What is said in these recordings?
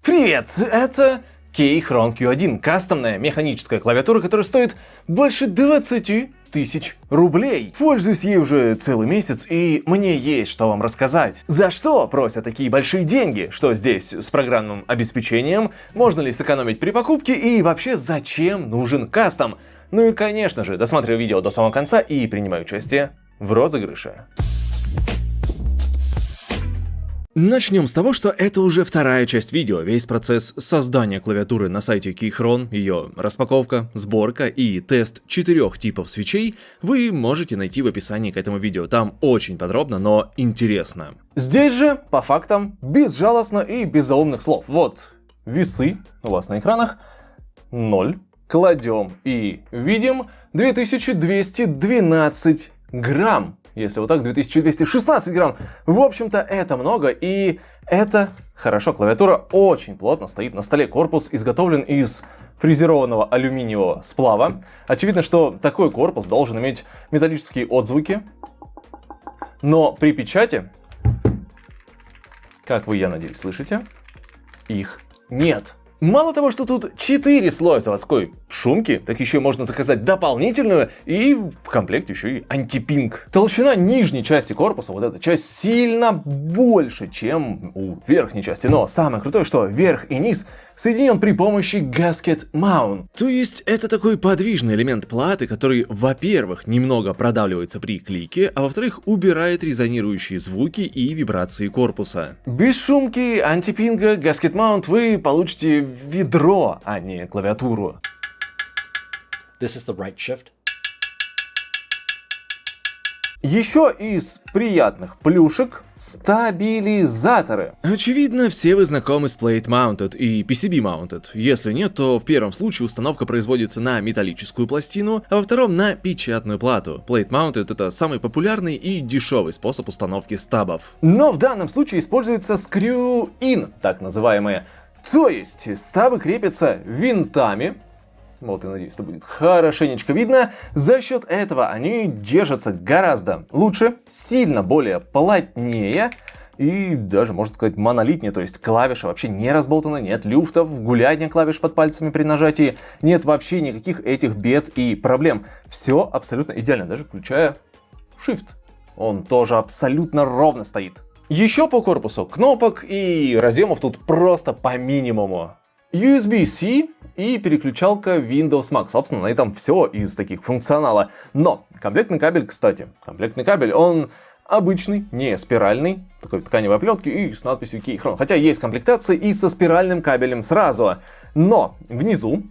Привет! Это Keychron Q1, кастомная механическая клавиатура, которая стоит больше 20 тысяч рублей. Пользуюсь ей уже целый месяц, и мне есть что вам рассказать. За что просят такие большие деньги? Что здесь с программным обеспечением? Можно ли сэкономить при покупке? И вообще, зачем нужен кастом? Ну и конечно же, досматривай видео до самого конца и принимай участие в розыгрыше. Начнем с того, что это уже вторая часть видео. Весь процесс создания клавиатуры на сайте Keychron, ее распаковка, сборка и тест 4 типов свечей вы можете найти в описании к этому видео. Там очень подробно, но интересно. Здесь же, по фактам, безжалостно и без заумных слов. Вот, весы у вас на экранах, 0. Кладем и видим 2212 грамм. Если вот так, 2216 грамм. В общем-то, это много, и это хорошо. Клавиатура очень плотно стоит на столе. Корпус изготовлен из фрезерованного алюминиевого сплава. Очевидно, что такой корпус должен иметь металлические отзвуки. Но при печати, как вы, я надеюсь, слышите, их нет. Мало того, что тут 4 слоя заводской шумки, так еще можно заказать дополнительную, и в комплекте еще и антипинг. Толщина нижней части корпуса, вот эта часть, сильно больше, чем у верхней части. Но самое крутое, что верх и низ соединен при помощи Gasket Mount. То есть это такой подвижный элемент платы, который, во-первых, немного продавливается при клике, а во-вторых, убирает резонирующие звуки и вибрации корпуса. Без шумки, антипинга, Gasket Mount вы получите ведро, а не клавиатуру. This is the right shift. Еще из приятных плюшек — стабилизаторы. Очевидно, все вы знакомы с Plate Mounted и PCB Mounted. Если нет, то в первом случае установка производится на металлическую пластину, а во втором на печатную плату. Plate Mounted — это самый популярный и дешевый способ установки стабов. Но в данном случае используется Screw-in, так называемые. То есть стабы крепятся винтами. Вот, я надеюсь, это будет хорошенечко видно. За счет этого они держатся гораздо лучше, сильно более плотнее и даже, можно сказать, монолитнее. То есть клавиши вообще не разболтаны, нет люфтов, гуляния клавиш под пальцами при нажатии, нет вообще никаких этих бед и проблем. Все абсолютно идеально, даже включая Shift. Он тоже абсолютно ровно стоит. Еще по корпусу кнопок и разъемов тут просто по минимуму. USB-C и переключалка Windows Mac. Собственно, на этом все из таких функционала. Но комплектный кабель, кстати, он обычный, не спиральный, такой тканевой оплетки и с надписью Keychron. Хотя есть комплектация и со спиральным кабелем сразу. Но внизу,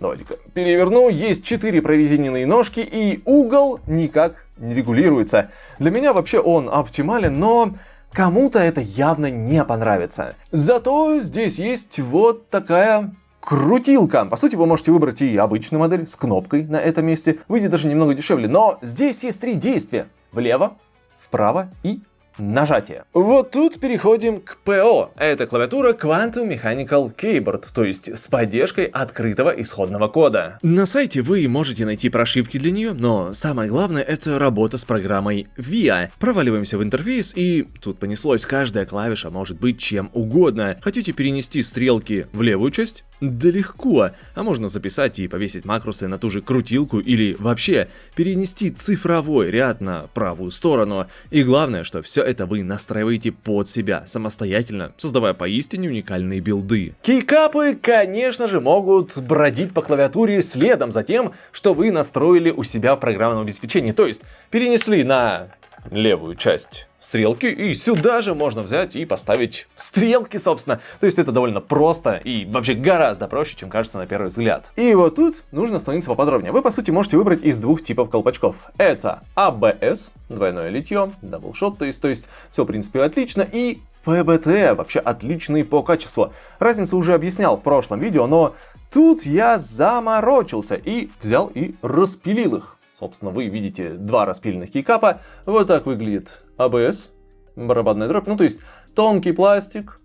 давайте-ка переверну, есть 4 прорезиненные ножки и угол никак не регулируется. Для меня вообще он оптимален, но кому-то это явно не понравится. Зато здесь есть вот такая крутилка. По сути, вы можете выбрать и обычную модель с кнопкой на этом месте. Выйдет даже немного дешевле. Но здесь есть 3 действия. Влево, вправо и нажатие. Вот тут переходим к ПО. Это клавиатура Quantum Mechanical Keyboard, то есть с поддержкой открытого исходного кода. На сайте вы можете найти прошивки для нее, но самое главное — это работа с программой VIA. Проваливаемся в интерфейс, и тут понеслось, каждая клавиша может быть чем угодно. Хотите перенести стрелки в левую часть? Да легко, а можно записать и повесить макросы на ту же крутилку или вообще перенести цифровой ряд на правую сторону. И главное, что все это вы настраиваете под себя, самостоятельно, создавая поистине уникальные билды. Кейкапы, конечно же, могут бродить по клавиатуре следом за тем, что вы настроили у себя в программном обеспечении. То есть перенесли на левую часть стрелки, и сюда же можно взять и поставить стрелки, собственно. То есть это довольно просто и вообще гораздо проще, чем кажется на первый взгляд. И вот тут нужно остановиться поподробнее. Вы, по сути, можете выбрать из 2 типов колпачков. Это ABS, двойное литье, даблшот, то есть все, в принципе, отлично, и PBT, вообще отличный по качеству. Разницу уже объяснял в прошлом видео, но тут я заморочился и взял и распилил их. Собственно, вы видите 2 распиленных кейкапа. Вот так выглядит ABS, барабанная дробь. Ну, то есть тонкий пластик,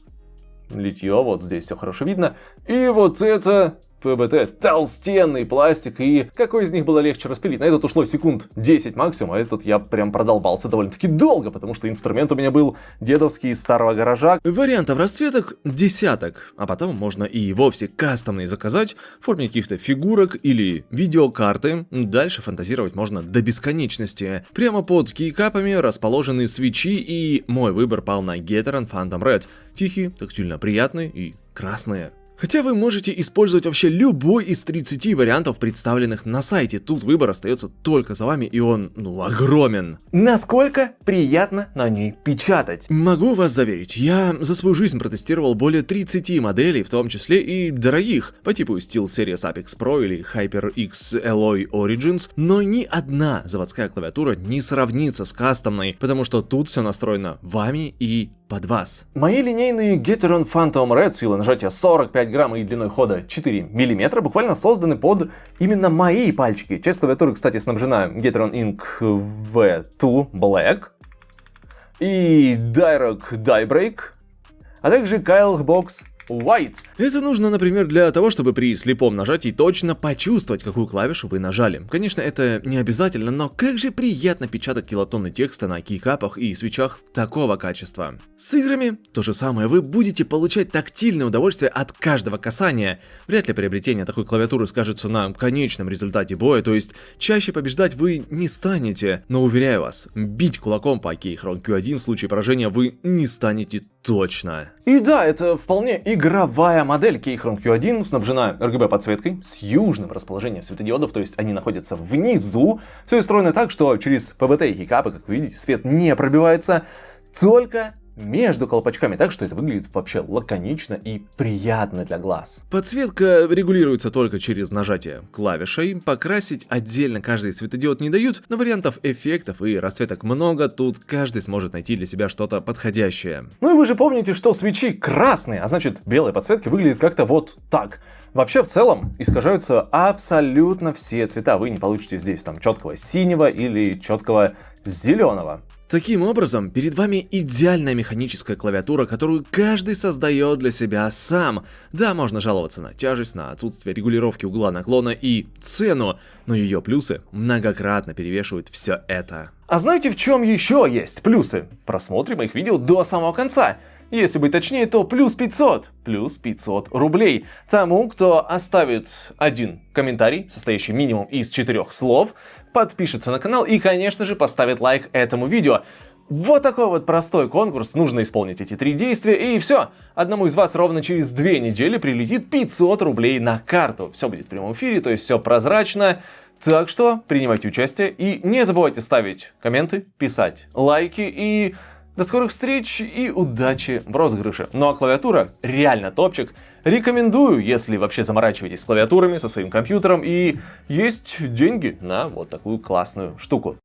литье, вот здесь все хорошо видно. И вот это ПБТ толстенный пластик, и какой из них было легче распилить? На этот ушло секунд 10 максимум, а этот я прям продолбался довольно-таки долго, потому что инструмент у меня был дедовский из старого гаража. Вариантов расцветок десяток, а потом можно и вовсе кастомные заказать в форме каких-то фигурок или видеокарты. Дальше фантазировать можно до бесконечности. Прямо под кейкапами расположены свечи, и мой выбор пал на Gateron Phantom Red. Тихие, тактильно приятные и красные. Хотя вы можете использовать вообще любой из 30 вариантов, представленных на сайте. Тут выбор остается только за вами, и он, огромен. Насколько приятно на ней печатать? Могу вас заверить, я за свою жизнь протестировал более 30 моделей, в том числе и дорогих, по типу SteelSeries Apex Pro или HyperX Alloy Origins, но ни одна заводская клавиатура не сравнится с кастомной, потому что тут все настроено вами и под вас. Мои линейные Gateron Phantom Red силой нажатия 45 грамм и длиной хода 4 мм буквально созданы под именно мои пальчики. Часть клавиатуры, кстати, снабжена Gateron Ink V2 Black и Direct Diebreak, а также Keilbox White. Это нужно, например, для того, чтобы при слепом нажатии точно почувствовать, какую клавишу вы нажали. Конечно, это не обязательно, но как же приятно печатать килотонны текста на кейкапах и свечах такого качества. С играми то же самое, вы будете получать тактильное удовольствие от каждого касания. Вряд ли приобретение такой клавиатуры скажется на конечном результате боя, то есть чаще побеждать вы не станете, но уверяю вас, бить кулаком по Keychron Q1 в случае поражения вы не станете точно. И да, это вполне игровая модель. Keychron Q1 снабжена RGB подсветкой с южным расположением светодиодов, то есть они находятся внизу. Все устроено так, что через PBT и кейкапы, как вы видите, свет не пробивается, только между колпачками, так что это выглядит вообще лаконично и приятно для глаз. Подсветка регулируется только через нажатие клавишей. Покрасить отдельно каждый светодиод не дают, но вариантов эффектов и расцветок много, тут каждый сможет найти для себя что-то подходящее. Ну и вы же помните, что свечи красные, а значит белая подсветка выглядит как-то вот так. Вообще в целом искажаются абсолютно все цвета, вы не получите здесь там четкого синего или четкого зеленого. Таким образом, перед вами идеальная механическая клавиатура, которую каждый создает для себя сам. Да, можно жаловаться на тяжесть, на отсутствие регулировки угла наклона и цену, но ее плюсы многократно перевешивают все это. А знаете, в чем еще есть плюсы? В просмотре моих видео до самого конца. Если быть точнее, то плюс 500 рублей тому, кто оставит один комментарий, состоящий минимум из 4 слов, подпишется на канал и, конечно же, поставит лайк этому видео. Вот такой вот простой конкурс, нужно исполнить эти 3 действия, и все. Одному из вас ровно через 2 недели прилетит 500 рублей на карту. Все будет в прямом эфире, то есть все прозрачно. Так что принимайте участие и не забывайте ставить комменты, писать лайки и... До скорых встреч и удачи в розыгрыше. Ну а клавиатура реально топчик. Рекомендую, если вообще заморачиваетесь с клавиатурами, со своим компьютером и есть деньги на вот такую классную штуку.